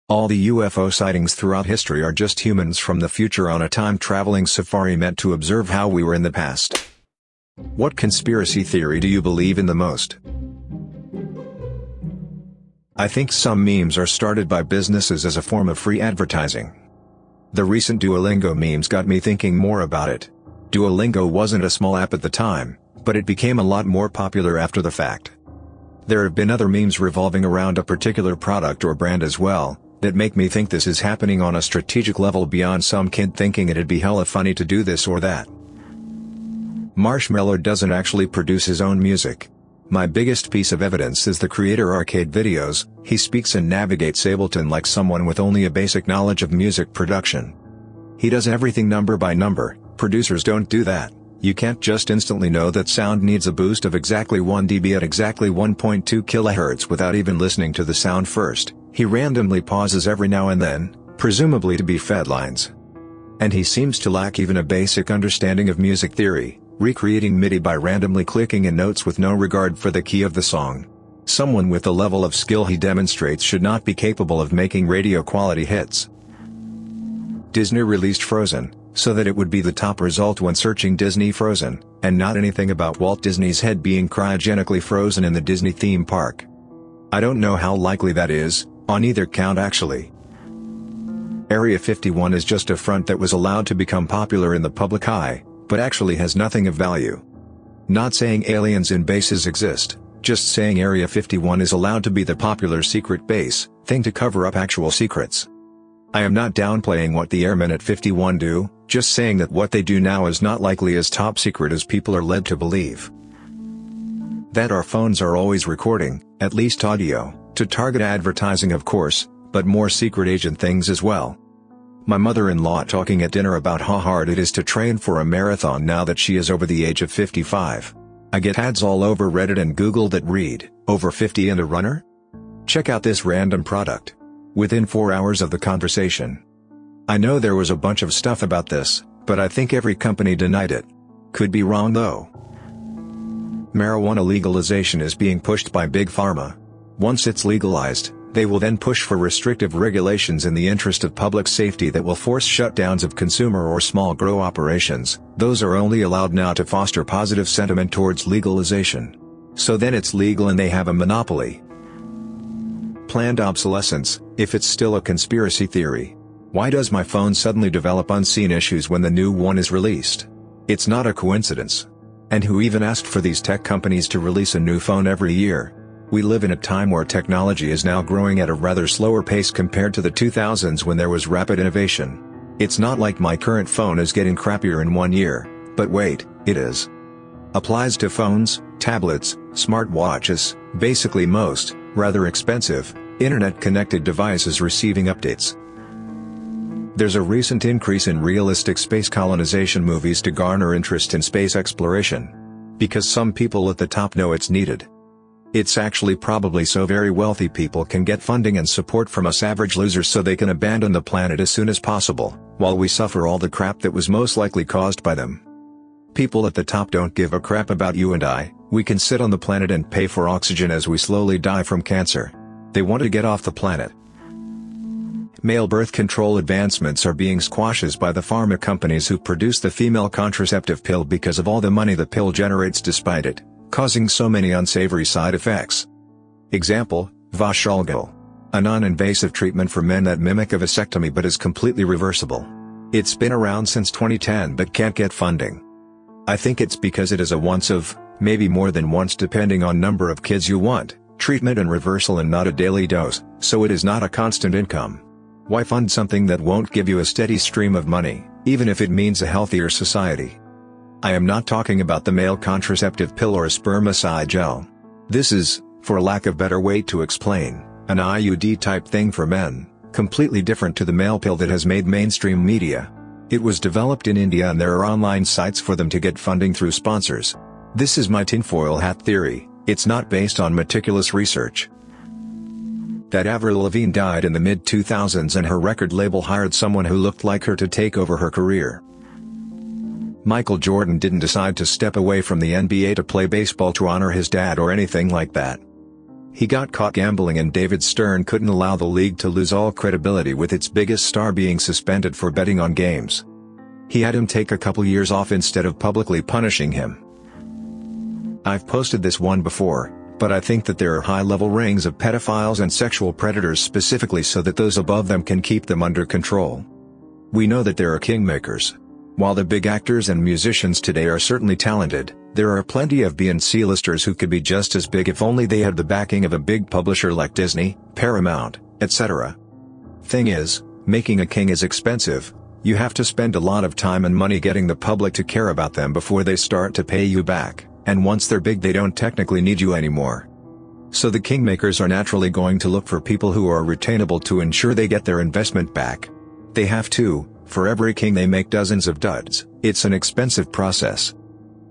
All the UFO sightings throughout history are just humans from the future on a time-traveling safari meant to observe how we were in the past. What conspiracy theory do you believe in the most? I think some memes are started by businesses as a form of free advertising. The recent Duolingo memes got me thinking more about it. Duolingo wasn't a small app at the time, but it became a lot more popular after the fact. There have been other memes revolving around a particular product or brand as well, that make me think this is happening on a strategic level beyond some kid thinking it'd be hella funny to do this or that. Marshmello doesn't actually produce his own music. My biggest piece of evidence is the creator Arcade Videos. He speaks and navigates Ableton like someone with only a basic knowledge of music production. He does everything number by number. Producers don't do that. You can't just instantly know that sound needs a boost of exactly 1 dB at exactly 1.2 kHz without even listening to the sound first. He randomly pauses every now and then, presumably to be fed lines. And he seems to lack even a basic understanding of music theory, recreating MIDI by randomly clicking in notes with no regard for the key of the song. Someone with the level of skill he demonstrates should not be capable of making radio-quality hits. Disney released Frozen, so that it would be the top result when searching Disney Frozen, and not anything about Walt Disney's head being cryogenically frozen in the Disney theme park. I don't know how likely that is, on either count actually. Area 51 is just a front that was allowed to become popular in the public eye, but actually has nothing of value. Not saying aliens in bases exist, just saying Area 51 is allowed to be the popular secret base thing to cover up actual secrets. I am not downplaying what the airmen at 51 do, just saying that what they do now is not likely as top secret as people are led to believe. That our phones are always recording, at least audio, to target advertising of course, but more secret agent things as well. My mother-in-law talking at dinner about how hard it is to train for a marathon now that she is over the age of 55. I get ads all over Reddit and Google that read, "Over 50 and a runner? Check out this random product." Within 4 hours of the conversation. I know there was a bunch of stuff about this, but I think every company denied it. Could be wrong though. Marijuana legalization is being pushed by Big Pharma. Once it's legalized, they will then push for restrictive regulations in the interest of public safety that will force shutdowns of consumer or small grow operations. Those are only allowed now to foster positive sentiment towards legalization. So then it's legal and they have a monopoly. Planned obsolescence, if it's still a conspiracy theory. Why does my phone suddenly develop unseen issues when the new one is released? It's not a coincidence. And who even asked for these tech companies to release a new phone every year? We live in a time where technology is now growing at a rather slower pace compared to the 2000s when there was rapid innovation. It's not like my current phone is getting crappier in 1 year, but wait, it is. Applies to phones, tablets, smartwatches, basically most, rather expensive, internet-connected devices receiving updates. There's a recent increase in realistic space colonization movies to garner interest in space exploration. Because some people at the top know it's needed. It's actually probably so very wealthy people can get funding and support from us average losers so they can abandon the planet as soon as possible, while we suffer all the crap that was most likely caused by them. People at the top don't give a crap about you and I. We can sit on the planet and pay for oxygen as we slowly die from cancer. They want to get off the planet. Male birth control advancements are being squashed by the pharma companies who produce the female contraceptive pill because of all the money the pill generates despite it causing so many unsavory side effects. Example, Vashalgel. A non-invasive treatment for men that mimic a vasectomy but is completely reversible. It's been around since 2010 but can't get funding. I think it's because it is a once of, maybe more than once depending on number of kids you want, treatment and reversal and not a daily dose, so it is not a constant income. Why fund something that won't give you a steady stream of money, even if it means a healthier society? I am not talking about the male contraceptive pill or a spermicide gel. This is, for lack of better way to explain, an IUD type thing for men, completely different to the male pill that has made mainstream media. It was developed in India and there are online sites for them to get funding through sponsors. This is my tinfoil hat theory, it's not based on meticulous research. That Avril Lavigne died in the mid-2000s and her record label hired someone who looked like her to take over her career. Michael Jordan didn't decide to step away from the NBA to play baseball to honor his dad or anything like that. He got caught gambling and David Stern couldn't allow the league to lose all credibility with its biggest star being suspended for betting on games. He had him take a couple years off instead of publicly punishing him. I've posted this one before, but I think that there are high-level rings of pedophiles and sexual predators specifically so that those above them can keep them under control. We know that there are kingmakers. While the big actors and musicians today are certainly talented, there are plenty of B and C-listers who could be just as big if only they had the backing of a big publisher like Disney, Paramount, etc. Thing is, making a king is expensive. You have to spend a lot of time and money getting the public to care about them before they start to pay you back, and once they're big they don't technically need you anymore. So the kingmakers are naturally going to look for people who are retainable to ensure they get their investment back. They have to. For every king they make dozens of duds. It's an expensive process.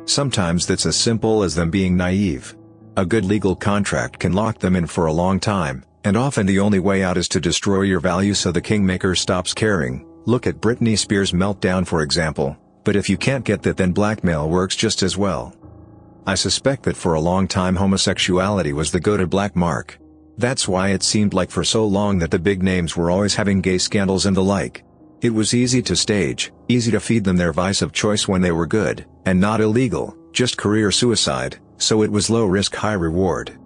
Sometimes that's as simple as them being naive. A good legal contract can lock them in for a long time, and often the only way out is to destroy your value so the kingmaker stops caring. Look at Britney Spears' meltdown for example, but if you can't get that then blackmail works just as well. I suspect that for a long time homosexuality was the go-to black mark. That's why it seemed like for so long that the big names were always having gay scandals and the like. It was easy to stage, easy to feed them their vice of choice when they were good, and not illegal, just career suicide, so it was low risk high reward.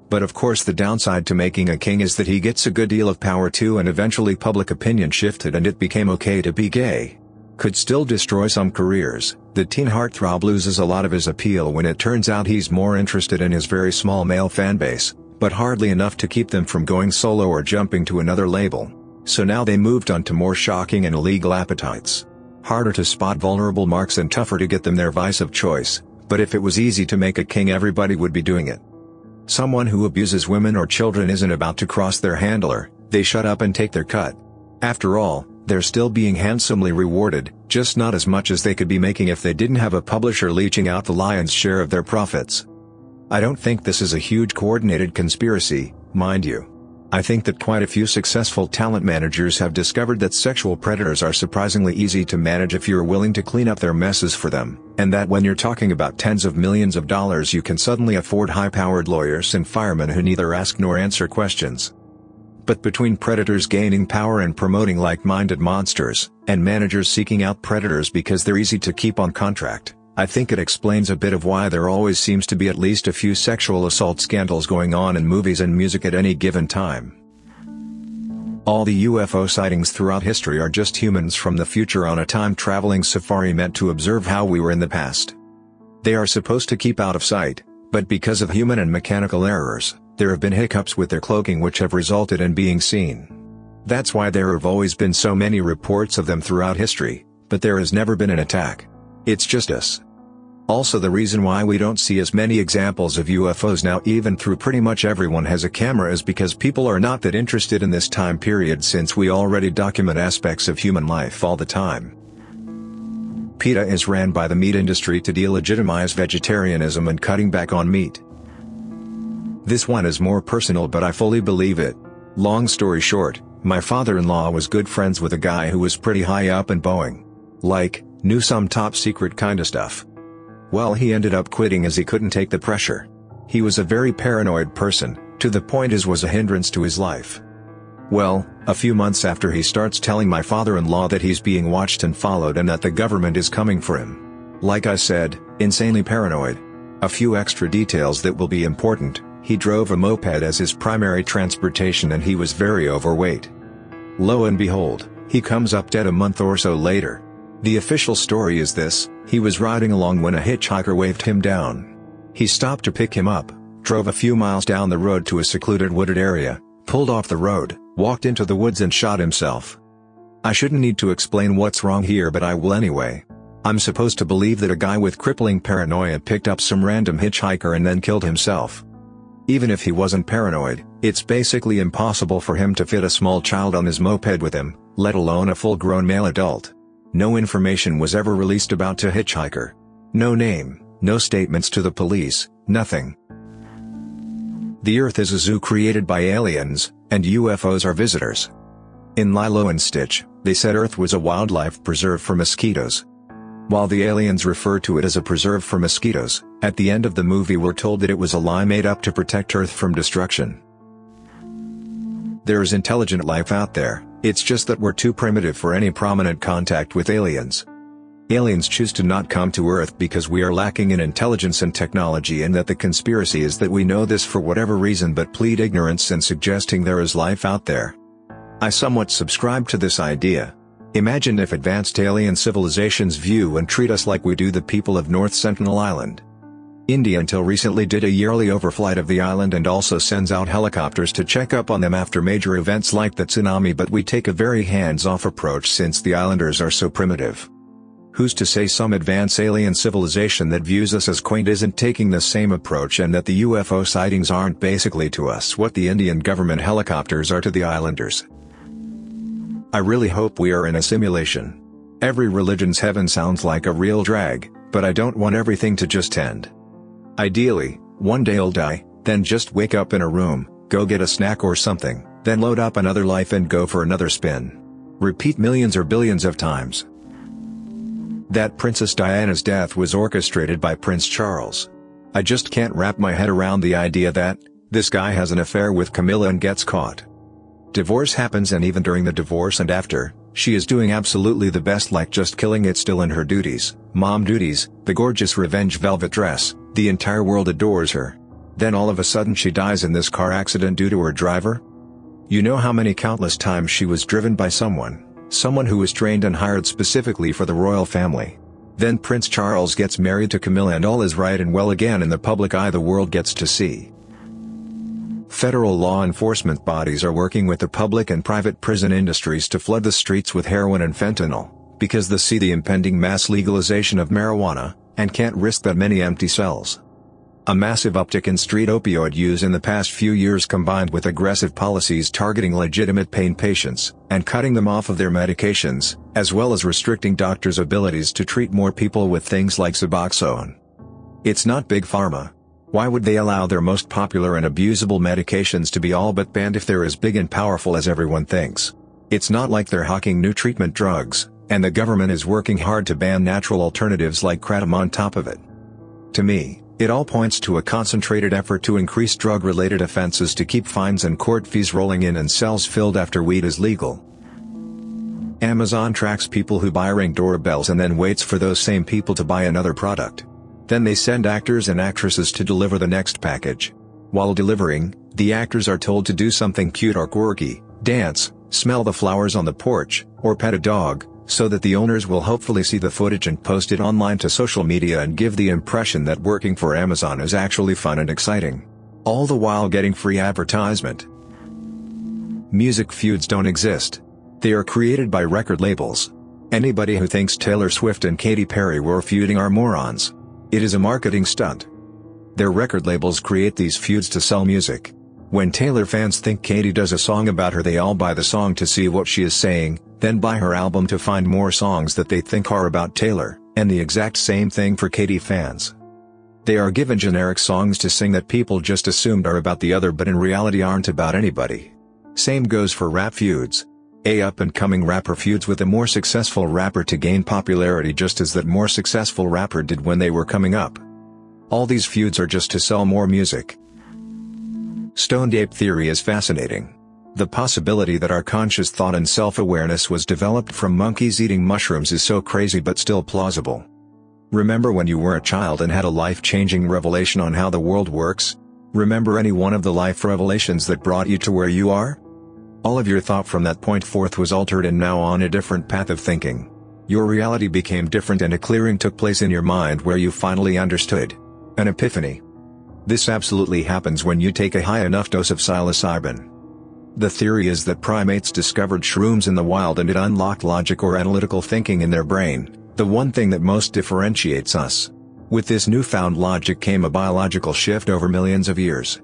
But of course the downside to making a king is that he gets a good deal of power too and eventually public opinion shifted and it became okay to be gay. Could still destroy some careers. The teen heartthrob loses a lot of his appeal when it turns out he's more interested in his very small male fanbase, but hardly enough to keep them from going solo or jumping to another label. So now they moved on to more shocking and illegal appetites. Harder to spot vulnerable marks and tougher to get them their vice of choice, but if it was easy to make a king everybody would be doing it. Someone who abuses women or children isn't about to cross their handler, they shut up and take their cut. After all, they're still being handsomely rewarded, just not as much as they could be making if they didn't have a publisher leeching out the lion's share of their profits. I don't think this is a huge coordinated conspiracy, mind you. I think that quite a few successful talent managers have discovered that sexual predators are surprisingly easy to manage if you're willing to clean up their messes for them, and that when you're talking about tens of millions of dollars you can suddenly afford high-powered lawyers and firemen who neither ask nor answer questions. But between predators gaining power and promoting like-minded monsters, and managers seeking out predators because they're easy to keep on contract, I think it explains a bit of why there always seems to be at least a few sexual assault scandals going on in movies and music at any given time. All the UFO sightings throughout history are just humans from the future on a time-traveling safari meant to observe how we were in the past. They are supposed to keep out of sight, but because of human and mechanical errors, there have been hiccups with their cloaking which have resulted in being seen. That's why there have always been so many reports of them throughout history, but there has never been an attack. It's just us. Also the reason why we don't see as many examples of UFOs now even through pretty much everyone has a camera is because people are not that interested in this time period since we already document aspects of human life all the time. PETA is ran by the meat industry to delegitimize vegetarianism and cutting back on meat. This one is more personal but I fully believe it. Long story short, my father-in-law was good friends with a guy who was pretty high up in Boeing. Like, knew some top secret kinda stuff. Well, he ended up quitting as he couldn't take the pressure. He was a very paranoid person, to the point his was a hindrance to his life. Well, a few months after he starts telling my father-in-law that he's being watched and followed and that the government is coming for him. Like I said, insanely paranoid. A few extra details that will be important: he drove a moped as his primary transportation and he was very overweight. Lo and behold, he comes up dead a month or so later. The official story is this: he was riding along when a hitchhiker waved him down. He stopped to pick him up, drove a few miles down the road to a secluded wooded area, pulled off the road, walked into the woods and shot himself. I shouldn't need to explain what's wrong here but I will anyway. I'm supposed to believe that a guy with crippling paranoia picked up some random hitchhiker and then killed himself. Even if he wasn't paranoid, it's basically impossible for him to fit a small child on his moped with him, let alone a full-grown male adult. No information was ever released about the hitchhiker. No name, no statements to the police, nothing. The Earth is a zoo created by aliens, and UFOs are visitors. In Lilo and Stitch, they said Earth was a wildlife preserve for mosquitoes. While the aliens refer to it as a preserve for mosquitoes, at the end of the movie we're told that it was a lie made up to protect Earth from destruction. There is intelligent life out there, it's just that we're too primitive for any prominent contact with aliens. Aliens choose to not come to Earth because we are lacking in intelligence and technology, and that the conspiracy is that we know this for whatever reason but plead ignorance in suggesting there is life out there. I somewhat subscribe to this idea. Imagine if advanced alien civilizations view and treat us like we do the people of North Sentinel Island. India until recently did a yearly overflight of the island and also sends out helicopters to check up on them after major events like the tsunami, but we take a very hands-off approach since the islanders are so primitive. Who's to say some advanced alien civilization that views us as quaint isn't taking the same approach, and that the UFO sightings aren't basically to us what the Indian government helicopters are to the islanders? I really hope we are in a simulation. Every religion's heaven sounds like a real drag, but I don't want everything to just end. Ideally, one day I'll die, then just wake up in a room, go get a snack or something, then load up another life and go for another spin. Repeat millions or billions of times. That Princess Diana's death was orchestrated by Prince Charles. I just can't wrap my head around the idea that this guy has an affair with Camilla and gets caught. Divorce happens, and even during the divorce and after, she is doing absolutely the best, like just killing it, still in her duties, mom duties, the gorgeous revenge velvet dress, the entire world adores her. Then all of a sudden she dies in this car accident due to her driver? You know how many countless times she was driven by someone who was trained and hired specifically for the royal family. Then Prince Charles gets married to Camilla and all is right and well again in the public eye the world gets to see. Federal law enforcement bodies are working with the public and private prison industries to flood the streets with heroin and fentanyl, because they see the impending mass legalization of marijuana, and can't risk that many empty cells. A massive uptick in street opioid use in the past few years, combined with aggressive policies targeting legitimate pain patients, and cutting them off of their medications, as well as restricting doctors' abilities to treat more people with things like Suboxone. It's not Big Pharma. Why would they allow their most popular and abusable medications to be all but banned if they're as big and powerful as everyone thinks? It's not like they're hawking new treatment drugs, and the government is working hard to ban natural alternatives like kratom on top of it. To me, it all points to a concentrated effort to increase drug-related offenses to keep fines and court fees rolling in and cells filled after weed is legal. Amazon tracks people who buy Ring doorbells and then waits for those same people to buy another product. Then they send actors and actresses to deliver the next package. While delivering, the actors are told to do something cute or quirky, dance, smell the flowers on the porch, or pet a dog, so that the owners will hopefully see the footage and post it online to social media and give the impression that working for Amazon is actually fun and exciting. All the while getting free advertisement. Music feuds don't exist. They are created by record labels. Anybody who thinks Taylor Swift and Katy Perry were feuding are morons. It is a marketing stunt. Their record labels create these feuds to sell music. When Taylor fans think Katy does a song about her, they all buy the song to see what she is saying, then buy her album to find more songs that they think are about Taylor, and the exact same thing for Katy fans. They are given generic songs to sing that people just assumed are about the other but in reality aren't about anybody. Same goes for rap feuds. A up-and-coming rapper feuds with a more successful rapper to gain popularity, just as that more successful rapper did when they were coming up. All these feuds are just to sell more music. Stoned ape theory is fascinating. The possibility that our conscious thought and self-awareness was developed from monkeys eating mushrooms is so crazy but still plausible. Remember when you were a child and had a life-changing revelation on how the world works? Remember any one of the life revelations that brought you to where you are? All of your thought from that point forth was altered and now on a different path of thinking. Your reality became different and a clearing took place in your mind where you finally understood. An epiphany. This absolutely happens when you take a high enough dose of psilocybin. The theory is that primates discovered shrooms in the wild and it unlocked logic or analytical thinking in their brain, the one thing that most differentiates us. With this newfound logic came a biological shift over millions of years.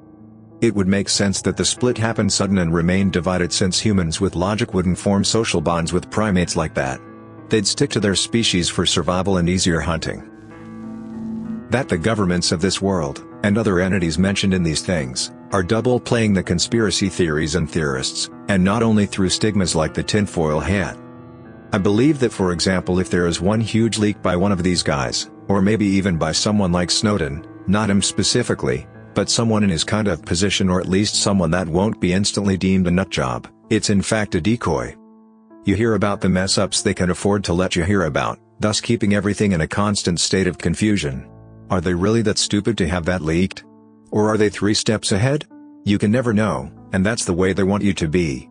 It would make sense that the split happened sudden and remained divided, since humans with logic wouldn't form social bonds with primates like that. They'd stick to their species for survival and easier hunting. That the governments of this world, and other entities mentioned in these things, are double-playing the conspiracy theories and theorists, and not only through stigmas like the tinfoil hat. I believe that, for example, if there is one huge leak by one of these guys, or maybe even by someone like Snowden, not him specifically, but someone in his kind of position, or at least someone that won't be instantly deemed a nutjob, it's in fact a decoy. You hear about the mess-ups they can afford to let you hear about, thus keeping everything in a constant state of confusion. Are they really that stupid to have that leaked? Or are they 3 steps ahead? You can never know, and that's the way they want you to be.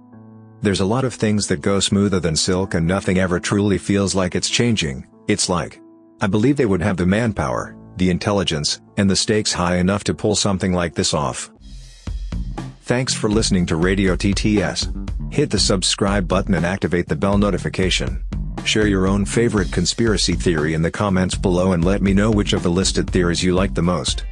There's a lot of things that go smoother than silk, and nothing ever truly feels like it's changing. It's like, I believe they would have the manpower, the intelligence, and the stakes high enough to pull something like this off. Thanks for listening to Radio TTS. Hit the subscribe button and activate the bell notification. Share your own favorite conspiracy theory in the comments below and let me know which of the listed theories you like the most.